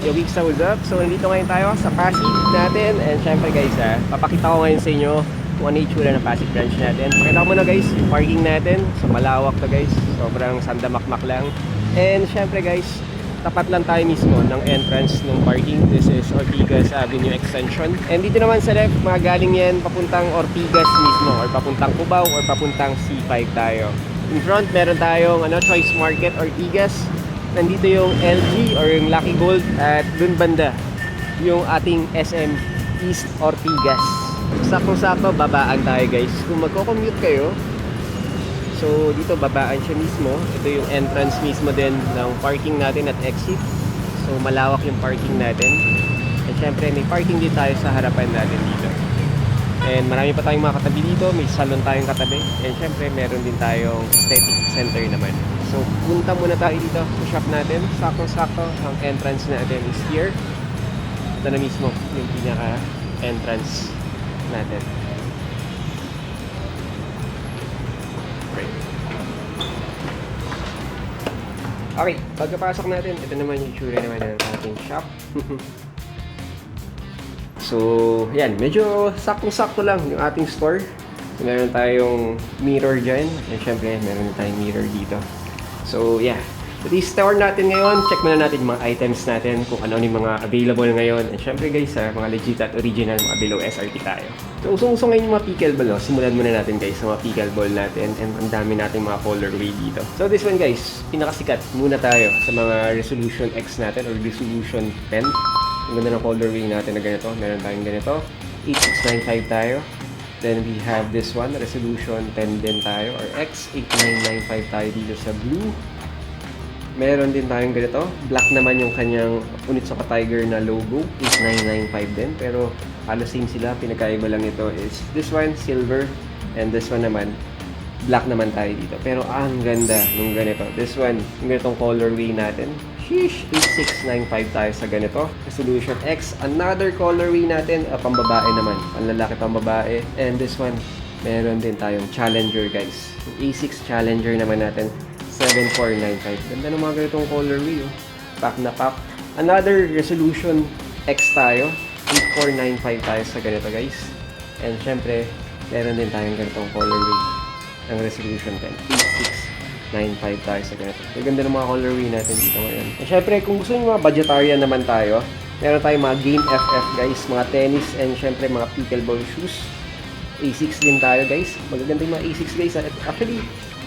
Yo weeks na what's up? So nandito ngayon tayo sa Pasig natin. And syempre guys papakita ko ngayon sa inyo kung ano yung itsura ng Pasig branch natin. Pakita ko muna guys yung parking natin. So malawak to guys, sobrang sandamakmak lang. And syempre guys, tapat lang tayo mismo ng entrance ng parking. This is Ortigas Avenue Extension. And dito naman sa left, magaling yan papuntang Ortigas mismo, or papuntang Cubao, or papuntang C5 tayo. In front, meron tayong Choice Market Ortigas. Nandito yung LG or yung Lucky Gold, at dun banda yung ating SM East Ortigas. Sakto-sakto, babaan tayo guys. Kung magko-commute kayo, so dito babaan siya mismo. Ito yung entrance mismo din ng parking natin at exit. So malawak yung parking natin. At syempre may parking din tayo sa harapan natin dito. And marami pa tayong mga katabi dito. May salon tayong katabi. And syempre meron din tayong aesthetic center naman. So punta muna tayo dito sa shop natin. Sakto-sakto ang entrance natin is here. Ito na mismo yung pinaka entrance natin. Okay, pagkapasok natin, ito naman yung itsura naman ng ating shop. So, yan, medyo saktong-sakto lang yung ating store. So, meron tayong mirror dyan. And syempre, meron tayong mirror dito. So, yeah. So, this store natin ngayon, check muna natin yung mga items natin, kung ano yung mga available ngayon. And syempre guys, mga legit at original, mga below SRP tayo. So, usong-usong ngayon yung mga pickleball. No? Simulan muna natin guys sa mga pickleball natin. And ang dami natin mga colorway dito. So, this one guys, pinakasikat muna tayo sa mga Resolution X natin or Resolution 10. Ang ganda ng colorway natin na ganito. Meron tayong ganito. 8695 tayo. Then we have this one, Resolution 10 din tayo, or X 8995 tayo dito sa blue. Meron din tayong ganito. Black naman yung kanyang Onitsuka Tiger na logo. 8995 din. Pero halos same sila. Pinagkaiba lang ito is this one, silver. And this one naman, black naman tayo dito. Pero ang ganda nung ganito. This one, yung ganitong colorway natin. Sheesh! 8695 tayo sa ganito. Resolution X. Another colorway natin. Pambabae naman. Panlalaki pambabae. And this one, meron din tayong Challenger guys. Yung A6 Challenger naman natin. 7495. Ganda ng mga ganitong colorway. Oh. Pack na pack. Another Resolution X tayo. 8495 tayo sa ganito guys. And syempre, meron din tayong ganitong colorway ng Resolution 10. 8695 tayo sa ganito. So, ganda ng mga colorway natin dito ngayon. And syempre, kung gusto nyo mga budgetarian naman tayo, meron tayong mga Game FF guys, mga tennis, and syempre mga pickleball shoes. A6 din tayo guys. Magaganda yung mga A6 guys. Actually,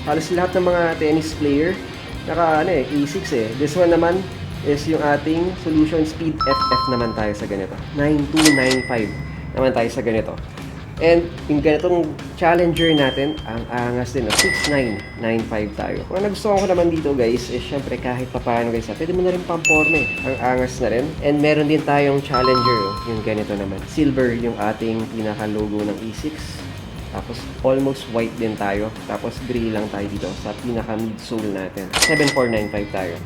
halos lahat ng mga tennis player naka A6 eh. This one naman is yung ating Solution Speed FF naman tayo sa ganito. 9295 naman tayo sa ganito. And yung ganitong Challenger natin, ang angas din, 6995 tayo. Kung nagustuhan ko naman dito guys, is syempre kahit papaano guys, pwede mo na rin pamporme. Ang angas na rin. And meron din tayong Challenger, yung ganito naman. Silver yung ating pinaka-logo ng E6. Tapos almost white din tayo. Tapos gray lang tayo dito sa pinaka-midsole natin. 7495 tayo.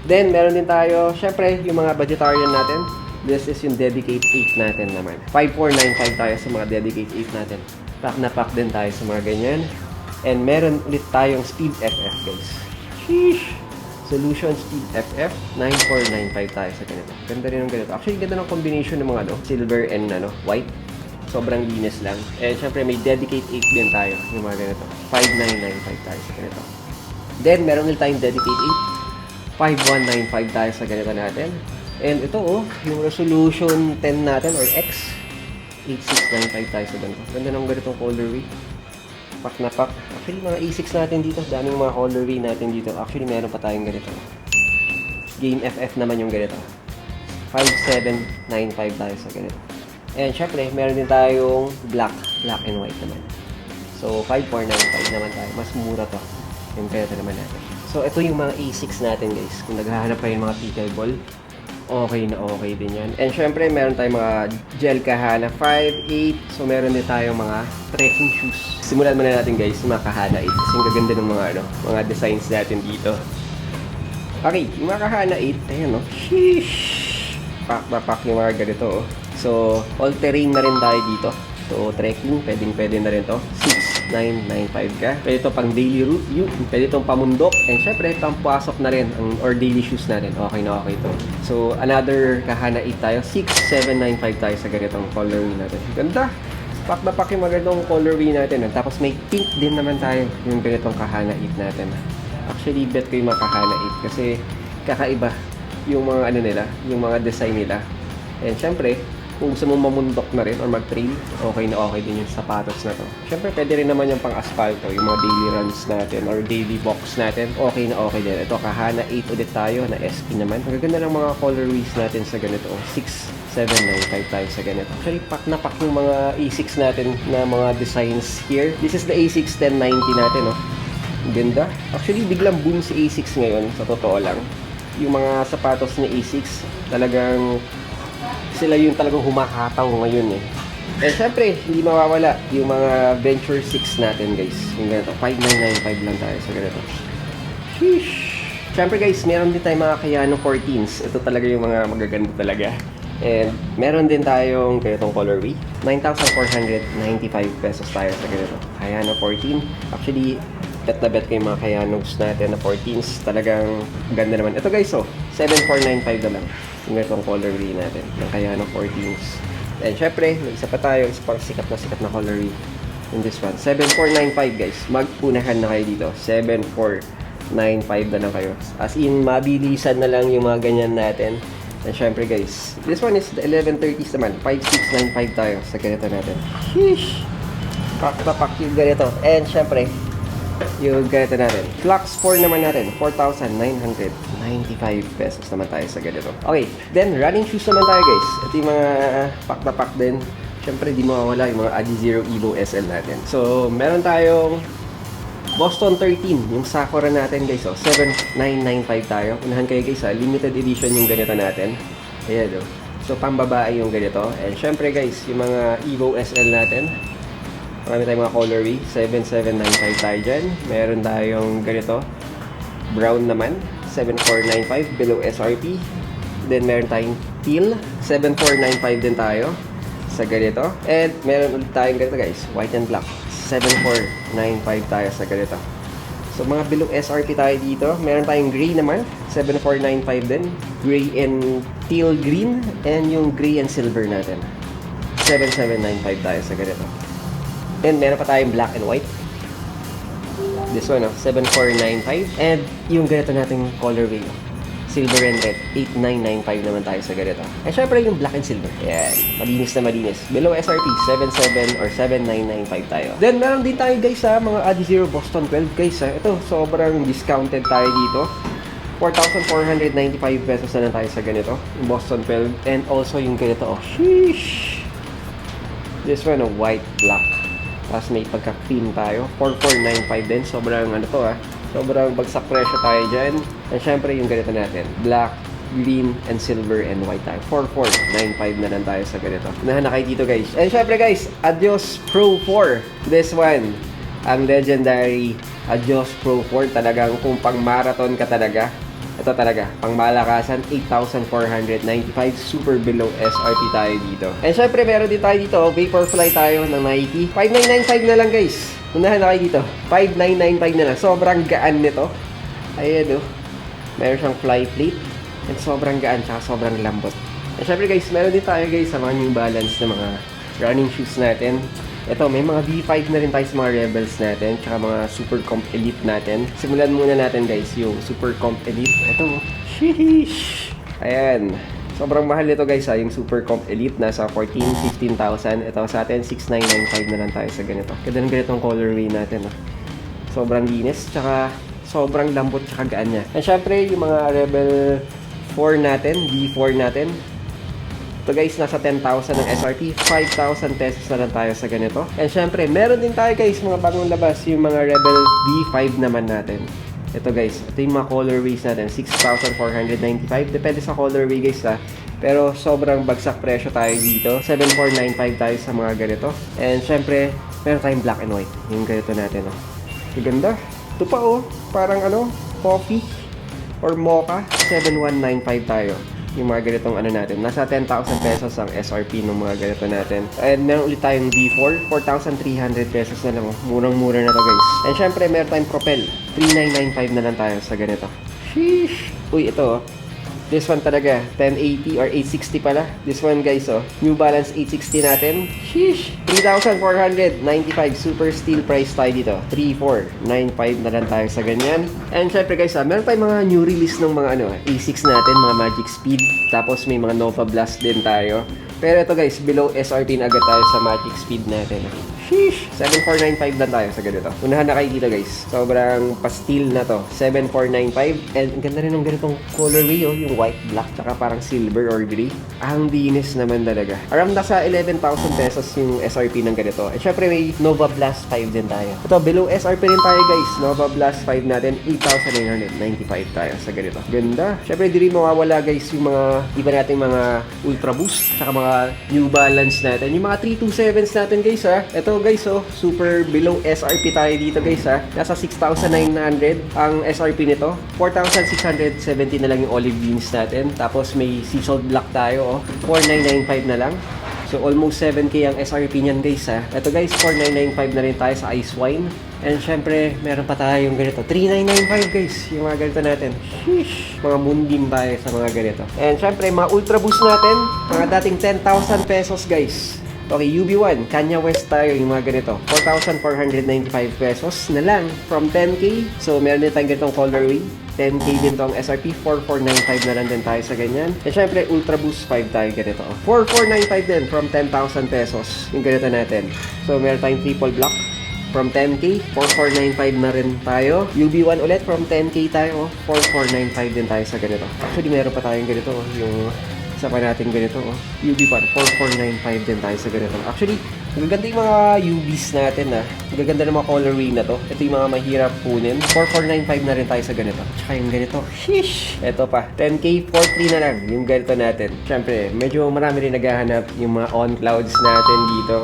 Then meron din tayo, syempre yung mga budgetarian natin. This is yung Dedicate 8 natin naman. 5495 tayo sa mga Dedicate 8 natin. Pack na pack din tayo sa mga ganyan. And meron ulit tayong Speed FF guys. Sheesh! Solution Speed FF 9495 tayo sa ganito. Ganda rin ng ganito. Actually, ganda ng combination ng mga silver and white. Sobrang linis lang. And syempre may Dedicate 8 din tayo. Yung mga ganito. 5995 tayo sa ganito. Then meron ulit tayong Dedicate 8. 5195 tayo sa ganito natin. And ito yung Resolution 10 natin or X 8695 tayo sa ganito. Ganda ng ganitong colorway. Pack na pack. Actually mga A6 natin dito, daming mga colorway natin dito. Actually meron pa tayong ganito. Game FF naman yung ganito. 5795 tayo sa ganito. And syempre meron din tayong black and white naman. So 5495 naman tayo. Mas mura to yung ganito naman natin. So ito yung mga A6 natin guys. Kung naghahanap pa yung mga pickleball, okay na okay din yan. And syempre, meron tayong mga gel kahana 5, 8. So, meron din tayong mga trekking shoes. Simulan muna natin guys, mga kahana 8. Kasi yung gaganda ng mga designs natin dito. Okay, yung mga kahana 8, ayan sheesh! Pack na pack yung mga ganito So, all terrain na rin tayo dito. So, trekking, pwede na rin to. 6 6995 ka. Pwede ito pang daily route, pwede itong pamundok, and syempre pampasok na rin or daily shoes natin. Okay na okay ito. So another Kahana 8 tayo, 6795 tayo sa ganitong colorway natin. Ganda! Pak na pak yung magandang colorway natin. Tapos may pink din naman tayo yung ganitong Kahana 8 natin. Actually, bet ko yung mga Kahana 8 kasi kakaiba yung mga ano nila, yung mga design nila. And syempre, kung gusto mong mamundok na rin or mag-trail, okay na okay din yung sapatos na to. Syempre, pwede rin naman yung pang-asphalto, yung mga daily runs natin or daily walks natin, okay na okay din. Ito, Kahana 8 ulit tayo na SP naman. Ang gaganda ng mga colorways natin sa ganito. 6795 tayo sa ganito. Actually, pack na pack yung mga A6 natin na mga designs here. This is the A6 1090 natin, no? Ganda. Actually, biglang boom si A6 ngayon, sa totoo lang. Yung mga sapatos ni A6, talagang sila yung talagang humakataw ngayon eh. Eh syempre, hindi mawawala yung mga Venture 6 natin guys. Yung ganito, 5995 lang tayo sa ganito. Sheesh! Syempre guys, meron din tayong mga Kayano 14s. Ito talaga yung mga magaganda talaga. And meron din tayong ganitong colorway. 9,495 pesos tayo sa ganito. Kayano 14. Actually, bet na bet ko yung mga Kayanos natin na 14s. Talagang ganda naman. Ito guys, oh, 7,495 na lang. Yung ganitong colorway natin. Yung Kayano 14s. And syempre, may isa pa tayo. Isa pang sikat na colorway. In this one. 7,495 guys. Magpunahan na kayo dito. 7,495 na lang kayo. As in, mabilisan na lang yung mga ganyan natin. And syempre guys, this one is the 1130s naman. 5,695 tayo sa ganito natin. Sheesh! Pak yung ganito. And syempre, yung ganito natin. Flux 4 naman natin. 4,995 pesos naman tayo sa ganito. Okay, then running shoes naman tayo guys. Ito yung mga pack na pack din. Siyempre, di mawawala yung mga Adizero Evo SL natin. So, meron tayong Boston 13, yung Sakura natin guys. So, 7,995 tayo. Unahan kayo guys ha. Limited edition yung ganito natin. Ayan o. So, pambabae yung ganito. And syempre guys, yung mga Evo SL natin. Marami tayong mga colorway. 7,795 tayo dyan. Meron tayong ganito. Brown naman. 7,495 below SRP. Then meron tayong teal. 7,495 din tayo sa ganito. And meron ulit tayong ganito guys. White and black. 7,495 tayo sa ganito. So mga below SRP tayo dito. Meron tayong gray naman. 7,495 din. Gray and teal green. And yung gray and silver natin. 7,795 tayo sa ganito. And meron pa tayong black and white. This one, 7,495. And yung ganito nating colorway, silver and red, 8,995 naman tayo sa ganito. And syempre yung black and silver. Ayan, malinis na malinis. Below SRP, 7,700 or 7,995 tayo. Then meron din tayo guys sa mga Adizero Boston 12 guys. Ito, sobrang discounted tayo dito. 4,495 pesos na lang tayo sa ganito. Yung Boston 12. And also yung ganito, oh, sheesh! This one, white, black. Tapos may pagka-cream tayo. 4,495 din. Sobrang ano to sobrang bagsak presyo tayo dyan. And syempre yung ganito natin. Black, green, and silver, and white tayo. 4,495 na lang tayo sa ganito. Unahan na kayo dito guys. And syempre guys, Adios Pro 4. This one. Ang legendary Adios Pro 4. Talagang kung pang marathon ka talaga. Ito talaga, pang malakasan, 8,495, super below SRP tayo dito. And syempre, meron din tayo dito, Vaporfly tayo ng Nike. 5,995 na lang guys. Unahan na kayo dito. 5,995 na lang. Sobrang gaan nito. Ayan meron siyang fly plate. And sobrang gaan, tsaka sobrang lambot. And syempre guys, meron din tayo guys sa mga New Balance na mga running shoes natin. Ito, may mga V5 na rin tayo sa mga Rebels natin, tsaka mga Super Comp Elite natin. Simulan muna natin guys, yung Super Comp Elite. Ito, sheesh! Ayan. Sobrang mahal nito guys yung Super Comp Elite. Nasa 14,000, 15,000. Ito sa atin, 6,995 na lang tayo sa ganito. Ganitong colorway natin. Sobrang linis, tsaka sobrang lambot, tsaka gaan niya. And syempre, yung mga Rebel 4 natin, V4 natin. Ito guys, nasa 10,000 ng SRP, 5,000 pesos na lang tayo sa ganito. And syempre, meron din tayo guys, mga bagong labas, yung mga Rebel V5 naman natin. Ito guys, ito yung mga colorways natin, 6,495. Depende sa colorway guys Pero sobrang bagsak presyo tayo dito. 7,495 tayo sa mga ganito. And syempre, meron tayong black and white. Yung ganito natin Ang ganda. Ito pa parang coffee or mocha, 7,195 tayo. yung mga ganitong ano natin. Nasa 10,000 pesos ang SRP ng mga ganito natin. And meron ulit tayong D4, 4,300 pesos na lang. Murang-mura na to guys. And syempre, meron tayong Propel. 3,995 na lang tayo sa ganito. Sheesh! Uy, ito oh. This one talaga, 1080 or 860 pala. This one guys, oh. New Balance 860 natin. Sheesh! 3,495 super steel price tayo dito. 3,495 na lang tayo sa ganyan. And syempre guys, meron tayong mga new release ng mga ano, A6 natin, mga Magic Speed. Tapos may mga Nova Blast din tayo. Pero ito guys, below SRP na agad tayo sa Magic Speed natin. Sheesh! 7,495 lang tayo sa ganito. Unahan na kayo dito guys. Sobrang pastil na to. 7,495. And ang ganda rin ng ganitong colorway oh. Yung white, black, tsaka parang silver or gray. Ang dinis naman talaga. Around nasa 11,000 pesos yung SRP ng ganito. And syempre may Nova Blast 5 din tayo. Ito, below SRP rin tayo guys. Nova Blast 5 natin. 8,995 tayo sa ganito. Ganda. Syempre di rin mawawala guys yung mga iba nating mga Ultra Boost. Tsaka mga New Balance natin. Yung mga 327s natin guys ha. Ito guys oh, super below SRP tayo dito guys ha. Nasa 6,900 ang SRP nito. 4,670 na lang yung olive beans natin. Tapos may sea salt black tayo oh. 4,995 na lang. So almost 7k ang SRP niyan guys ha. Ito guys, 4,995 na rin tayo sa ice wine. And syempre, meron pa tayong ganito. 3,995 guys, yung mga ganito natin. Sheesh! Mga moonbeam tayo sa mga ganito. And syempre, mga Ultra Boost natin. Mga dating 10,000 pesos guys. Okay, UB1, Kanye West tayo, yung mga ganito. 4,495 pesos na lang from 10k. So, meron din tayong ganitong colorway. 10k din tong SRP, 4,495 na lang din tayo sa ganyan. And syempre, Ultra Boost 5 tayo ganito. 4,495 din from 10,000 pesos yung ganito natin. So, meron tayong triple block from 10k, 4,495 na rin tayo. UB1 ulit from 10k tayo, 4,495 din tayo sa ganito. Actually, meron pa tayong ganito, yung isa pa natin ganito, oh. UB1, 4,495 din tayo sa ganito. Actually, magaganda yung mga UBs natin, ah. Magaganda ng mga colorway na to. Ito yung mga mahirap kunin. 4,495 na rin tayo sa ganito. Tsaka yung ganito, sheesh! Ito pa, 10k, 4,3 na lang yung ganito natin. Siyempre, medyo marami rin naghahanap yung mga on clouds natin dito.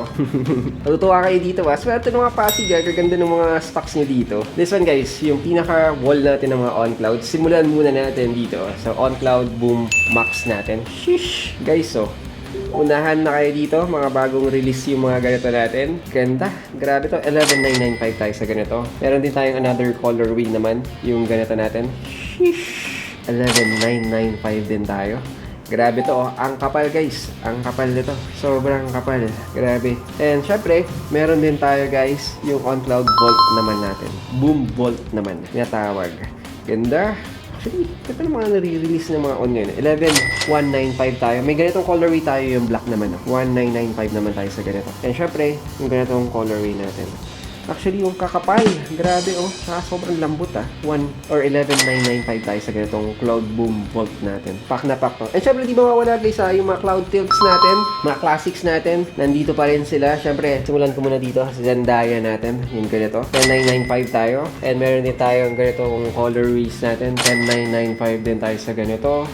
Natutuwa kayo dito, ah. Swerte ng mga Pasig, ah. Gaganda ng mga stocks nyo dito. This one, guys, yung pinaka-wall natin ng mga on clouds. Simulan muna natin dito, ah. So, on cloud boom max natin. Sheesh! Guys, so, unahan na kayo dito, mga bagong release yung mga ganito natin. Ganda. Grabe to. 11,995 tayo sa ganito. Meron din tayong another colorway naman, yung ganito natin. Sheesh! 11,995 din tayo. Grabe to, oh. Ang kapal guys. Ang kapal nito. Sobrang kapal. Grabe. And syempre, meron din tayo guys, yung on-cloud vault naman natin. Boom vault naman. Tinatawag. Ganda. Actually, ito yung mga nare-release ng mga on ngayon. 11,195 tayo. May ganitong colorway tayo, yung black naman. 1995 naman tayo sa ganito. And syempre, yung ganitong colorway natin. Actually, yung kakapal. Grabe, oh. Saka sobrang lambot, ah. 11,995 tayo sa ganitong Cloud Boom Vault natin. Pack na pack to. And syempre, di mawawala guys, yung mga Cloud Tilts natin, mga classics natin. Nandito pa rin sila. Syempre, simulan ko muna dito sa Zendaya natin. Yung ganito. 10,995 tayo. And meron din tayong ganitong colorways natin. 10,995 din tayo sa ganito.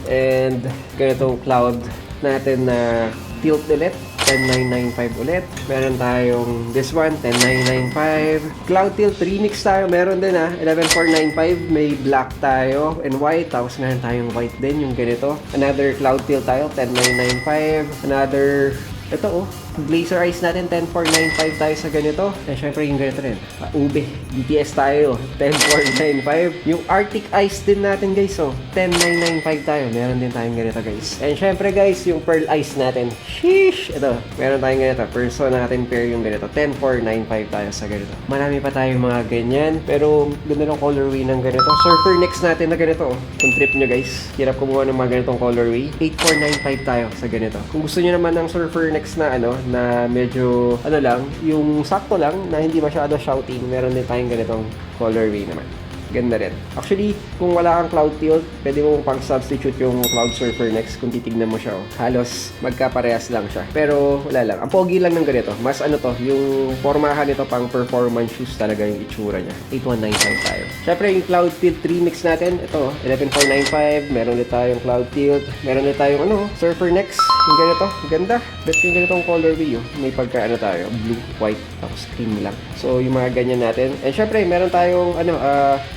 And ganitong Cloud natin na tilt ulit. 10,995 ulit. Meron tayong this one, 10,995. Cloud Tilt Remix tayo. Meron din 11,495. May black tayo and white. Tapos meron tayong white din, yung ganito. Another Cloud Tilt tayo, 10,995. Another, ito oh, Blazer Eyes natin, 10,495 tayo sa ganito. And syempre yung ganito rin. Ube, BTS tayo, 10,495. Yung Arctic Ice din natin guys, oh, 10,995 tayo. Meron din tayong ganito guys. And syempre guys, yung Pearl Ice natin. Sheesh! Ito, meron tayong ganito. Person natin pair yung ganito. 10,495 tayo sa ganito. Marami pa tayong mga ganyan. Pero ganda ng colorway ng ganito. Surfer Next natin na ganito, oh. Kung trip nyo guys, hirap kumuha ng mga ganitong colorway. 8,495 tayo sa ganito. Kung gusto nyo naman ng Surfer Next na ano, na medyo ano lang, yung sakto lang na hindi masyado shouting, meron din tayong ganitong colorway naman. Ganda rin. Actually, kung wala kang Cloud Tilt, pwede mo pang-substitute yung Cloud Surfer Next kung titignan mo siya. Oh. Halos magkaparehas lang siya. Pero wala lang. Ang pogi lang ng ganito. Mas ano to, yung formahan nito pang performance shoes talaga yung itsura niya. 8,195 tayo. Siyempre, yung Cloud Tilt remix natin, ito, 11,495. Meron din tayong Cloud Tilt. Meron din tayong ano, Surfer Next. Yung ganito. Ganda. Bet yung ganitong colorway. Oh. May pagka ano tayo, blue, white, tapos cream lang. So, yung mga ganyan natin. And syempre, meron tayong ano,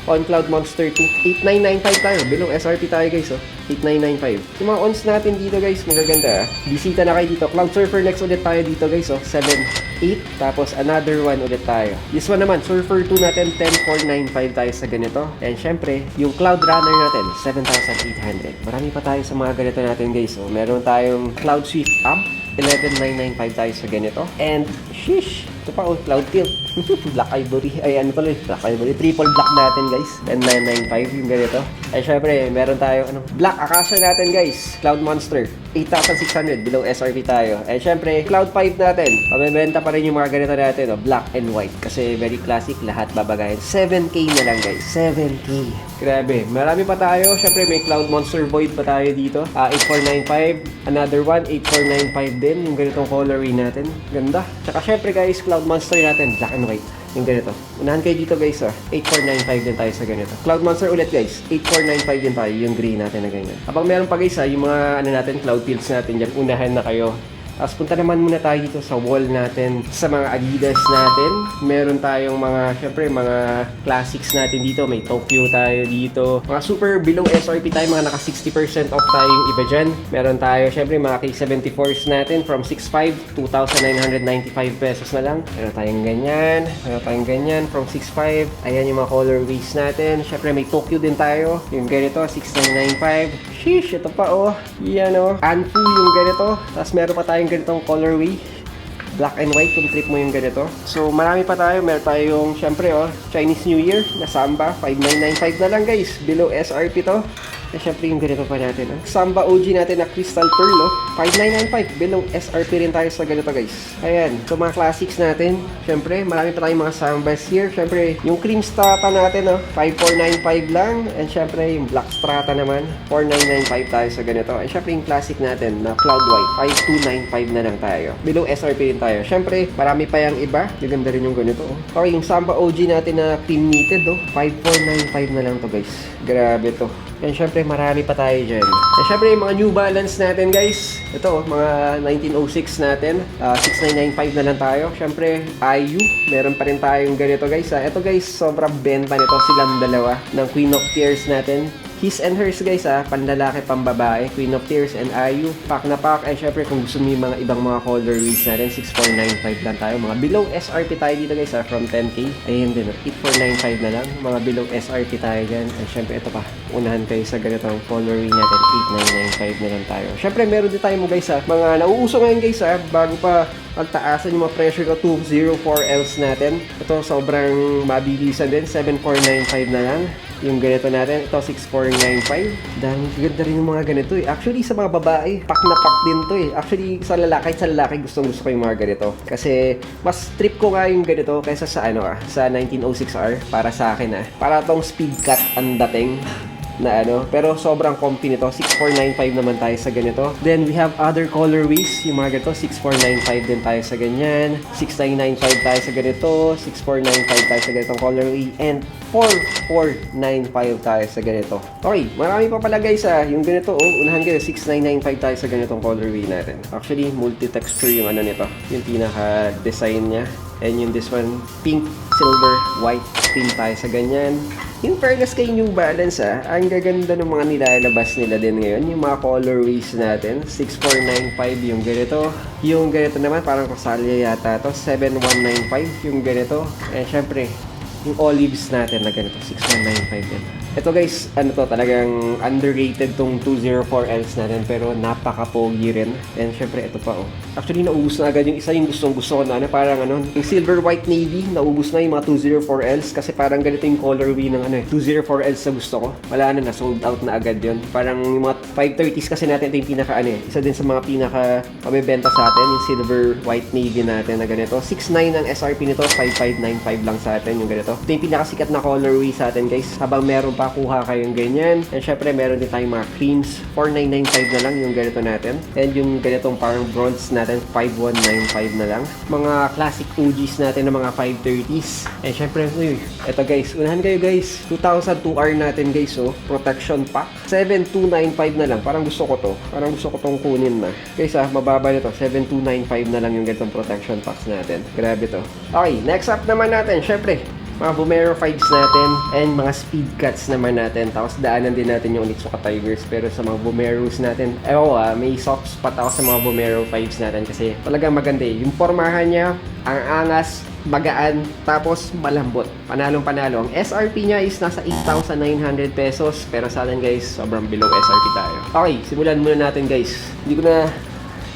On Cloud Monster 2. 8995 tayo. Bilong SRP tayo guys, oh. 8995. Yung mga ons natin dito guys, magaganda. Bisita na kayo dito. Cloud Surfer next ulit tayo dito guys, oh. 7-8. Tapos another one ulit tayo. This one naman, Surfer 2 natin, 10,495 tayo sa ganito. And syempre, yung Cloud Runner natin, 7,800. Marami pa tayo sa mga ganito natin guys, oh. Meron tayong Cloud Swift Up, 11,995 tayo sa ganito. And, sheesh! Ito pa, oh, Cloud Tilt. Black Ivory. Ay, ano pala, Black Ivory. Triple black natin, guys. 10,995 yung ganito. Ay, syempre, meron tayo, Black Acacia natin, guys. Cloud Monster. 8,600. Below SRP tayo. Ay, syempre, Cloud 5 natin. Pamibenta pa rin yung mga ganito natin, oh. Black and white. Kasi very classic. Lahat babagayin. 7K na lang, guys. 7K. Grabe. Marami pa tayo. Syempre, may Cloud Monster Void pa tayo dito. 8,495. Another one, 8,495 din. Yung ganitong colorway natin. Ganda. Tsaka, syempre, guys, Cloud Monster natin, black and white. Yung ganito. Unahan kayo dito guys, 8495 din tayo sa ganito. Cloud Monster ulit guys, 8495 din tayo, yung gray natin na ganyan. Habang meron pa guys, yung mga ano natin, Cloud Fields natin dyan, unahan na kayo. Tapos punta naman muna tayo dito sa wall natin, sa mga Adidas natin. Meron tayong mga, syempre, mga classics natin dito. May Tokyo tayo dito. Mga super below SRP tayo, mga naka 60% off tayo yung iba dyan. Meron tayo, syempre, mga K74s natin from 6.5, 2,995 pesos na lang. Meron tayong ganyan. Meron tayong ganyan from 6.5. Ayan yung mga colorways natin. Syempre, may Tokyo din tayo. Yung ganito, 6,995. Sheesh, ito pa oh. Yan oh. Anfu yung ganito. Tapos meron pa tayong ganitong colorway. Black and white kung trip mo yung ganito. So marami pa tayo. Meron tayong syempre oh, Chinese New Year na Samba. 5,995 na lang guys. Below SRP to. Eh, syempre yung ganito pa natin. Samba OG natin na Crystal Pearl, oh. 5,995. Below SRP rin tayo sa ganito, guys. Ayan. So, mga classics natin. Syempre, marami pa tayong mga Sambas here. Syempre, yung Cream Strata natin, oh. 5,495 lang. And syempre, yung Black Strata naman. 4,995 tayo sa ganito. And syempre, yung classic natin na Cloud White. 5,295 na lang tayo. Below SRP rin tayo. Syempre, marami pa yung iba. Gaganda rin yung ganito, oh. Okay, yung Samba OG natin na Cream Knitted, oh. 5,495 na lang to, guys. Grabe to. And syempre, marami pa tayo dyan. And syempre, yung mga New Balance natin, guys. Ito, mga 1906 natin. 6,995 na lang tayo. Syempre, IU. Meron pa rin tayong ganito, guys. Ito, guys, sobrang benta nito silang dalawa ng Queen of Tears natin. His and Hers guys panlalaki, pambabae, Queen of Tears and IU, pack na pack. And syempre kung gusto mo yung mga ibang mga colorways natin, 6,495 lang tayo. Mga below SRP tayo dito guys from 10K. Ayan din, 8,495 na lang. Mga below SRP tayo dyan. And syempre ito pa, unahan kayo sa ganitong colorway natin, 8,995 na lang tayo. Syempre meron din tayo mo guys mga nauuso ngayon guys bago pa pagtaasan yung mga pressure ko, 204Ls natin. Ito sobrang mabilisan din, 7,495 na lang. Yung ganito natin, ito 6,495. Dahil ganda rin yung mga ganito eh. Actually sa mga babae, pack na pack din to eh. Actually sa lalaki gustong gusto ko yung mga ganito. Kasi mas trip ko nga yung ganito kaysa sa sa 1906R para sa akin Para tong speed cut ang dating na pero sobrang comfy nito. 6,495 naman tayo sa ganito. Then we have other colorways, yung mga ganito, 6,495 din tayo sa ganyan, 6,995 tayo sa ganito, 6,495 tayo sa ganitong colorway, and 4,495 tayo sa ganito. Okay, marami pa pala guys yung ganito unahan kayo, 6,995 tayo sa ganitong colorway natin. Actually, multi-texture yung nito, yung pinaka-design niya. And yung this one, pink, silver, white, pink tayo sa ganyan. Yung fairness kay New Balance ang gaganda ng mga nilalabas nila din ngayon. Yung mga colorways natin, 6,495 yung ganito. Yung ganito naman, parang Rosalia yata to, 7,195 yung ganito. And syempre, yung olives natin na ganito, 6,195 din. Ito guys, talagang underrated tong 204Ls natin, pero napaka-pogi rin. And syempre, ito pa Actually, naubos na agad yung isa, yung gustong-gusto ko na parang yung silver white navy, naubos na yung mga 204Ls kasi parang ganito yung colorway ng 204Ls na gusto ko. Wala na, sold out na agad yun. Parang yung mga 530s kasi natin, ito yung pinaka isa din sa mga pinaka pamibenta sa atin, yung silver white navy natin na ganito. 6,900 ang SRP nito, 5,595 lang sa atin yung ganito. Ito yung pinakasikat na colorway sa atin guys. Habang meron pa kuha kayong ganyan. And syempre meron din tayong mga creams, 4,995 na lang yung ganito natin. And yung ganitong parang bronze natin, 5,195 na lang. Mga classic OGs natin na mga 530s. And syempre, eto guys, unahan kayo guys, 2002R natin guys protection pack, 7,295 na lang. Parang gusto ko to. Parang gusto ko tong kunin na. Guys mababa na to, 7,295 na lang yung ganitong protection packs natin. Grabe to. Okay, next up naman natin, syempre, mga Vomero 5s natin, and mga speed cuts naman natin. Tapos daanan din natin yung Onitsuka Tigers. Pero sa mga Vomeros natin, may soft spot ako sa mga Vomero 5s natin kasi talagang maganda eh. Yung formahan niya, ang angas, magaan, tapos malambot. Panalong-panalo. Ang SRP niya is nasa 8,900 pesos. Pero sa atin guys, sobrang below SRP tayo. Okay, simulan muna natin guys. Hindi ko na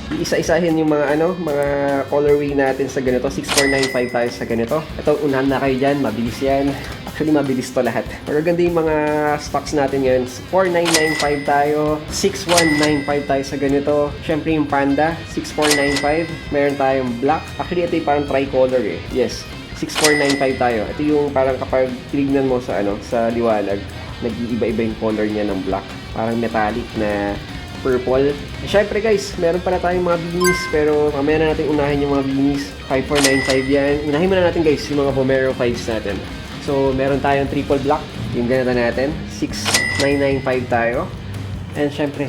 isa-isahin yung mga mga colorway natin sa ganito. 6495 tayo sa ganito. Ito, unahan na kayo dyan. Mabilis yan. Actually, mabilis to lahat. Pero ganda yung mga stocks natin ngayon. 4995 tayo. 6195 tayo sa ganito. Siyempre yung Panda, 6495. Meron tayong black. Actually, ito yung parang tricolor eh. Yes, 6495 tayo. Ito yung parang kapag tinignan mo sa sa liwanag, nag-iiba-iba yung color niya ng black. Parang metallic na purple. Siyempre guys, meron pala tayong mga beanies, pero mamaya na natin unahin yung mga beanies. 5495 yan. Unahin muna natin guys yung mga Vomero 5s natin. So, meron tayong triple black, yung ganito natin. 6995 tayo. And syempre,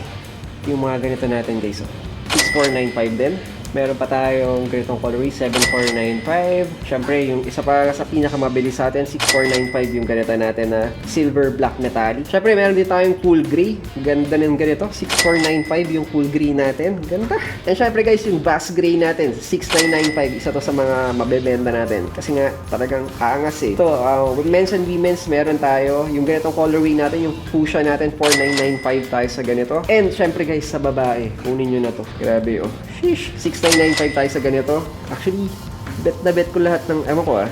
yung mga ganito natin guys. 6495 din. Meron pa tayong ganitong colorway, 7495. Siyempre, yung isa pa sa pinakamabilis sa atin, 6495 yung ganito natin na silver black metallic. Siyempre, meron din tayong cool gray. Ganda ng ganito, 6495 yung cool gray natin. Ganda. And siyempre guys, yung bass gray natin, 6995. Isa to sa mga mabebenta natin. Kasi nga, talagang kaangas eh. Ito, men's and women's, meron tayo. Yung ganitong colorway natin, yung fuchsia natin, 4995 tayo sa ganito. And siyempre guys, sa babae, kunin nyo na to. Grabe oh. Sheesh. 6995 tayo sa ganito. Actually, bet na bet ko lahat ng,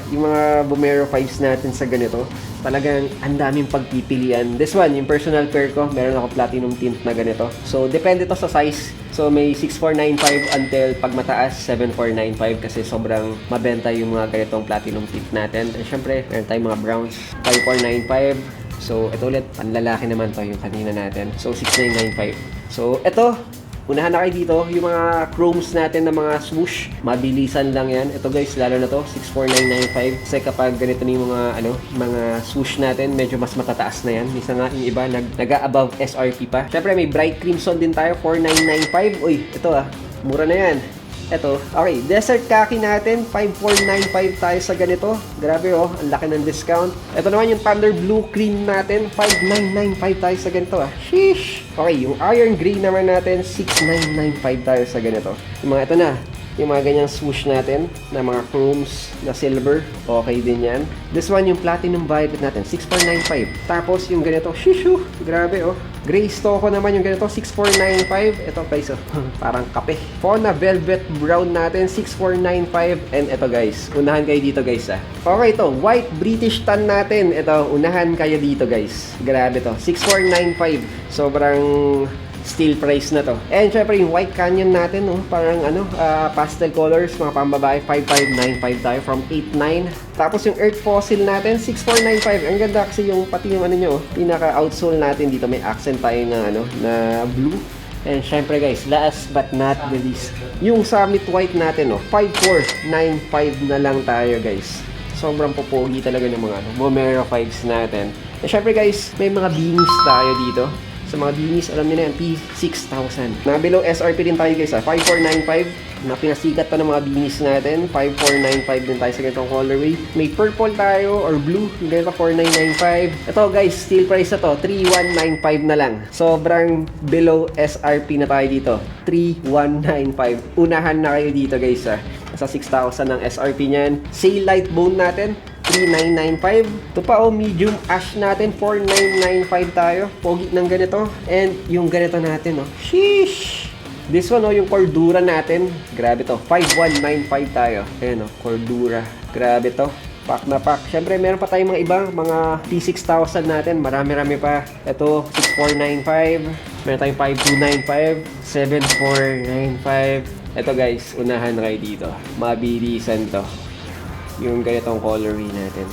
yung mga Vomero 5s natin sa ganito. Talagang ang daming pagpipilian. This one, yung personal pair ko, meron ako platinum tint na ganito. So, depende to sa size. So, may 6495 until pag mataas, 7495 kasi sobrang mabenta yung mga ganitong platinum tint natin. And syempre, meron tayong mga browns, 5495. So, ito ulit, panlalaki naman to yung kanina natin. So, 6995. So, ito, unahan na kayo dito, yung mga chromes natin na mga swoosh, mabilisan lang yan. Ito guys, lalo na to, 64995. Kasi kapag ganito na yung mga swoosh natin, medyo mas matataas na yan. Minsan nga, yung iba, nag-above SRP pa. Siyempre, may bright crimson din tayo, 4995. Uy, ito mura na yan. Ito, okay, desert khaki natin, 5495 tayo sa ganito. Grabe ang laki ng discount. Ito naman yung thunder blue cream natin, 5995 tayo sa ganito Sheesh! Okay, yung iron gray naman natin, 6995 tayo sa ganito. Yung mga ito na, yung mga ganyang swoosh natin na mga chromes na silver, okay din yan. This one, yung platinum violet natin, 6495. Tapos yung ganito, shishu, grabe Gray Stoco naman yung ganito, 6495. Ito guys, parang kape. Fauna Velvet Brown natin, 6495. And ito guys, unahan kayo dito guys Okay, ito, White British Tan natin. Ito, unahan kayo dito guys. Grabe to, 6495. Sobrang steel price na to. And syempre yung White Canyon natin, parang pastel colors, mga pambabae, 5595 tayo from 89. Tapos yung Earth Fossil natin, 6495. Ang ganda kasi yung pati yung pinaka outsole natin dito, may accent tayo na blue. And syempre guys, last but not the least, yung Summit White natin, 5495 na lang tayo guys. Sobrang popogi talaga ng mga Vomero 5s natin. And syempre guys, may mga beanies tayo dito. Sa mga beanies, alam niyo na yan, P6,000. Na below SRP din tayo guys 5495. Na pinasikat pa ng mga beanies natin, 5495 din tayo sa ganitong colorway. May purple tayo or blue, ganito 4995. Ito guys, steel price na to, 3195 na lang. Sobrang below SRP na tayo dito, 3195. Unahan na kayo dito guys Sa 6,000 ng SRP niyan. Sail light bone natin, 3995. Ito pa medium ash natin, 4995 tayo. Pogi ng ganito. And yung ganito natin sheesh! This one yung Cordura natin. Grabe to, 5195 tayo. Ayan Cordura. Grabe to. Pack na pack. Siyempre, meron pa tayong mga ibang, mga P6000 natin. Marami-rami pa. Ito, 6495. Meron tayong 5295. 7495. Ito guys, unahan na kayo dito. Mabilisan to. Yung ganitong colorway natin.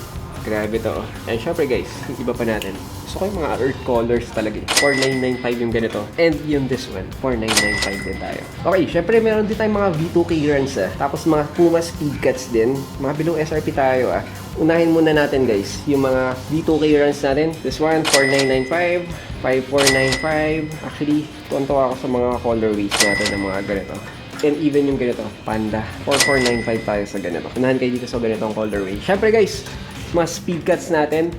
Grabe to And syempre guys, yung iba pa natin. Gusto ko yung mga earth colors talaga 4995 yung ganito. And yung this one, 4995 din tayo. Okay, syempre meron din tayong mga V2K runs Tapos mga Puma speed cuts din. Mga below SRP tayo Unahin muna natin guys, yung mga V2K runs natin. This one, 4995, 5495. Actually, tuwan-tuwa ako sa mga colorways natin ng mga ganito. And even yung ganito, Panda, 4495 tayo sa ganito. Unahan kayo dito sa ganitong colorway. Syempre guys, mga speed cuts natin.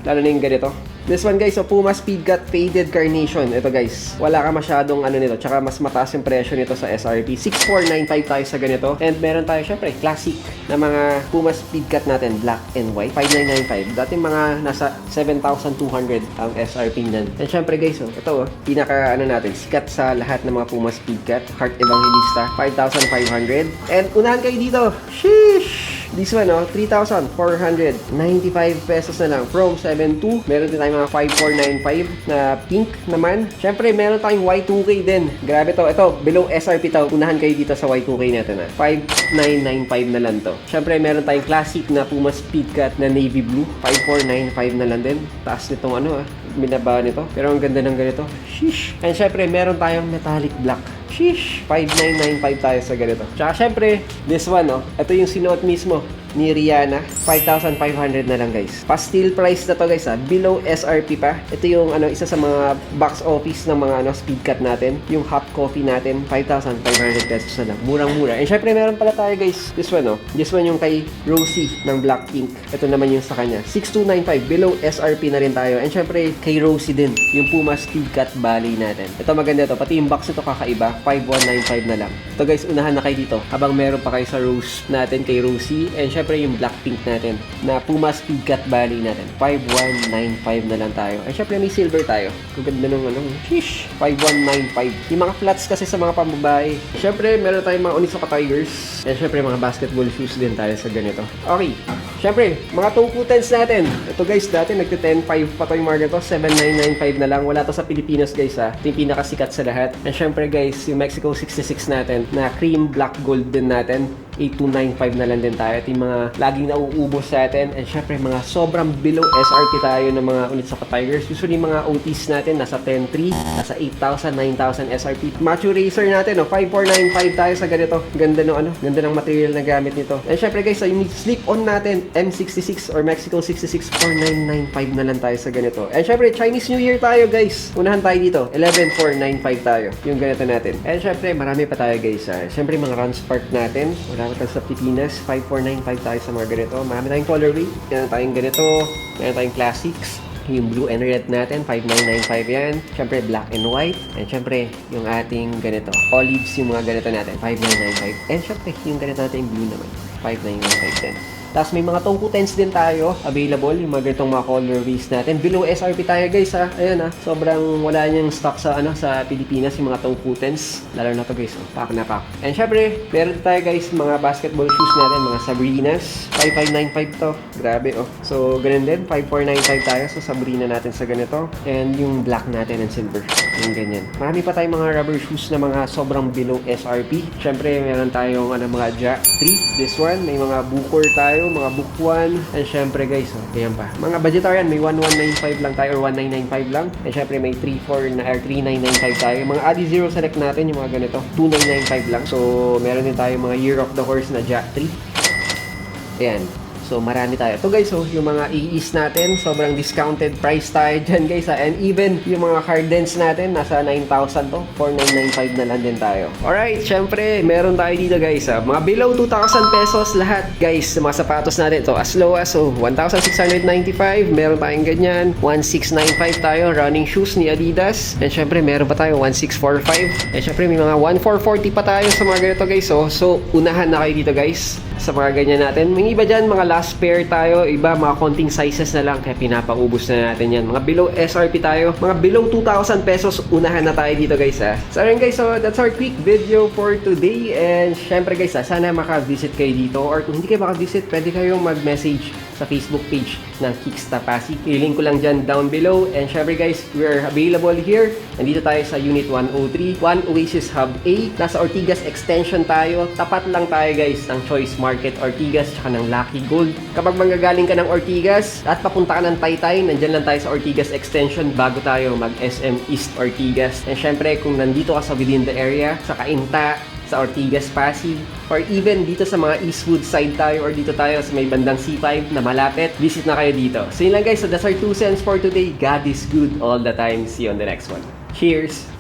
Lalo na yung ganito. This one guys, so Puma Speed Cut Faded Carnation. Ito guys, wala ka masyadong ano nito. Tsaka mas mataas yung presyo nito sa SRP. 6,495 tayo sa ganito. And meron tayo syempre classic na mga Puma Speed Cut natin, black and white. 5,995. Dating mga nasa 7,200 ang SRP niyan. And syempre guys, oh, ito pinaka ano natin, sikat sa lahat ng mga Puma Speed Cut. Heart Evangelista, 5,500. And unahan kayo dito. Sheesh! This one, 3,495 pesos na lang from 7,200. Meron din tayong mga 5,495 na pink naman. Syempre, meron tayong Y2K din. Grabe to. Ito, below SRP to. Unahan kayo dito sa Y2K natin. 5,995 na lang to. Syempre, meron tayong classic na Puma Speed Cut na navy blue. 5,495 na lang din. Taas nitong binaba nito. Pero ang ganda ng ganito. Sheesh. And syempre, meron tayong metallic black. Sheesh. 5,995 tayo sa ganito. Tsaka syempre, this one, ito yung sinuot mismo ni Rihanna. 5,500 na lang guys. Pastel price na to guys below SRP pa. Ito yung isa sa mga box office ng mga speed cut natin. Yung hot coffee natin, 5,500 pesos na lang. Murang-mura. And syempre meron pala tayo guys. This one This one yung kay Rosie ng Blackpink. Ito naman yung sa kanya. 6,295 below SRP na rin tayo. And syempre kay Rosie din. Yung Puma Speed Cut Ballet natin. Ito maganda to. Pati yung box nito kakaiba. 5,195 na lang. Ito guys, unahan na kayo dito. Habang meron pa kayo sa Rose natin kay Rosie. And syempre yung Blackpink natin na Puma Speed Cut Ballet natin. 5,195 na lang tayo. And syempre may silver tayo. Kung ganda nung sheesh, 5,195. Yung mga flats kasi sa mga pambabae. Syempre meron tayong mga Onitsuka Tigers. And syempre mga basketball shoes din tayo sa ganito. Okay. Syempre, mga toe buttons natin. Ito guys, dati nagte-10.5 pa to yung mga ganito. 7,995 na lang. Wala to sa Pilipinas guys Ito yung pinakasikat sa lahat. And syempre guys, yung Mexico 66 natin na cream black gold din natin. 8,295 na lang din tayo. Ito yung mga laging nauubos sa atin. And syempre, mga sobrang below SRP tayo ng mga Onitsuka Tigers. Usually, mga OTs natin, nasa 10,300, nasa 8,000, 9,000 SRP. Machu Racer natin, 5,495 tayo sa ganito. Ganda ng ganda ng material na gamit nito. And syempre guys, yung slip-on natin, M66 or Mexico 66, 4,995 na lang tayo sa ganito. And syempre, Chinese New Year tayo guys. Unahan tayo dito, 11,495 tayo. Yung ganito natin. And syempre, marami pa tayo guys. Syempre, mga Run Spark natin. Wala sa Pilipinas, 5,495 tayo sa mga ganito. Marami tayong colorway. Meron tayong ganito. Meron tayong classics. Yung blue and red natin, 5,995 yan. Siyempre, black and white. And siyempre, yung ating ganito. Olives yung mga ganito natin, 5,995. And siyempre, yung ganito natin yung blue naman, 5,995 din. Tapos may mga tongku tens din tayo available, yung mga ganitong mga colorways natin. Below SRP tayo guys Ayan sobrang wala niyang stock sa sa Pilipinas yung mga tongku tens. Lalo na to guys, pack na pack. And syempre, meron tayo guys mga basketball shoes natin, mga Sabrinas. 5,595 to. Grabe So, ganun din, 5,495 tayo sa Sabrina natin sa ganito. And yung black natin and silver. Yung ganyan. Marami pa tayong mga rubber shoes na mga sobrang below SRP. Syempre, meron tayong mga Jack 3. This one, may mga Bukor tayo, mga Bukwan. And syempre guys, ayan pa. Mga budgetarian, may 1,195 lang tayo or 1,995 lang. And syempre may 3,995 tayo. Mga Adizero Select natin, yung mga ganito, 2,995 lang. So, meron din tayo mga Year of the Horse na Jack 3. Ayan. So, marami tayo. Ito guys, yung mga EEs natin, sobrang discounted price tayo dyan guys And even yung mga Hardens natin, nasa 9,000 to. 4,995 na lang din tayo. Alright, syempre, meron tayo dito guys mga below 2,000 pesos lahat guys, mga sapatos natin. So, as low as 1,695. Meron tayong ganyan. 1,695 tayo, running shoes ni Adidas. And syempre, meron pa tayo 1,645. And syempre, may mga 1,440 pa tayo sa mga ganito guys So, unahan na kayo dito guys sa mga ganyan natin. May iba dyan, mga last pair tayo. Iba, mga konting sizes na lang. Kaya pinapaubos na natin yan. Mga below SRP tayo. Mga below 2,000 pesos. Unahan na tayo dito guys So ayun guys, that's our quick video for today. And syempre guys sana maka-visit kayo dito. Or kung hindi kayo maka-visit, pwede kayong mag-message sa Facebook page ng Kicks Tapasi. I-link ko lang dyan down below. And syempre guys, we're available here. Nandito tayo sa Unit 103, 1 Oasis Hub A. Nasa Ortigas Extension tayo. Tapat lang tayo guys ng Choice Market Ortigas tsaka ng Lucky Gold. Kapag manggagaling ka ng Ortigas at papunta ka ng Taytay, nandyan lang tayo sa Ortigas Extension bago tayo mag-SM East Ortigas. And syempre, kung nandito ka sa within the area, sa Cainta, sa Ortigas, Pasig, or even dito sa mga Eastwood side tayo or dito tayo sa may bandang C5 na malapit, visit na kayo dito. So yun lang guys, so that's our 2 cents for today. God is good all the time. See you on the next one. Cheers!